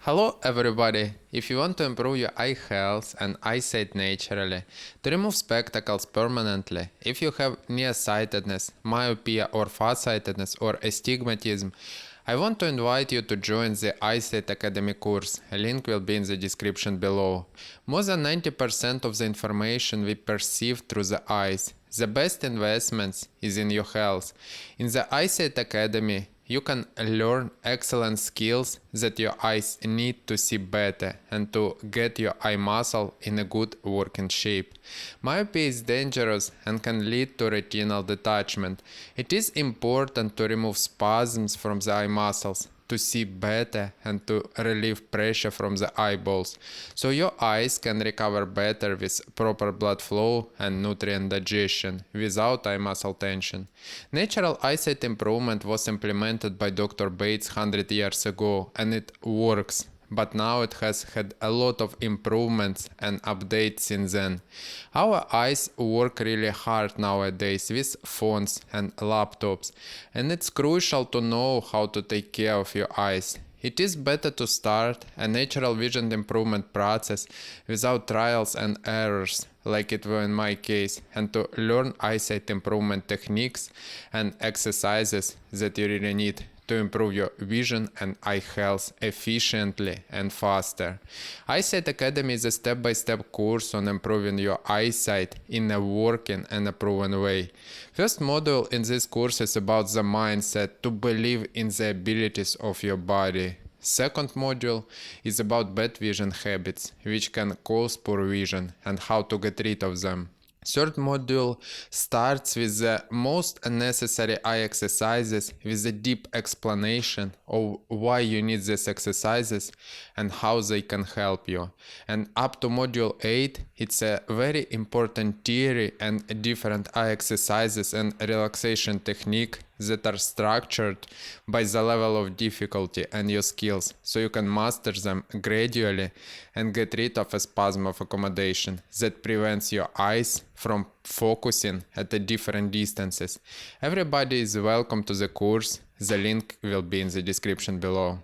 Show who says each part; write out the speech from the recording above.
Speaker 1: Hello everybody! If you want to improve your eye health and eyesight naturally, to remove spectacles permanently, if you have nearsightedness, myopia or farsightedness or astigmatism, I want to invite you to join the Eyesight Academy course. A link will be in the description below. More than 90% of the information we perceive through the eyes. The best investments is in your health. In the Eyesight Academy, you can learn excellent skills that your eyes need to see better and to get your eye muscle in a good working shape. Myopia is dangerous and can lead to retinal detachment. It is important to remove spasms from the eye muscles, to see better and to relieve pressure from the eyeballs, so your eyes can recover better with proper blood flow and nutrient digestion without eye muscle tension. Natural eyesight improvement was implemented by Dr. Bates 100 years ago and it works. But now it has had a lot of improvements and updates since then. Our eyes work really hard nowadays with phones and laptops, and it's crucial to know how to take care of your eyes. It is better to start a natural vision improvement process without trials and errors, like it were in my case, and to learn eyesight improvement techniques and exercises that you really need to improve your vision and eye health efficiently and faster. Eyesight Academy is a step-by-step course on improving your eyesight in a working and a proven way. First module in this course is about the mindset to believe in the abilities of your body. Second module is about bad vision habits, which can cause poor vision, and how to get rid of them. Third module starts with the most necessary eye exercises with a deep explanation of why you need these exercises and how they can help you. And up to module 8, it's a very important theory and different eye exercises and relaxation technique that are structured by the level of difficulty and your skills, so you can master them gradually and get rid of a spasm of accommodation that prevents your eyes from focusing at the different distances. Everybody is welcome to the course. The link will be in the description below.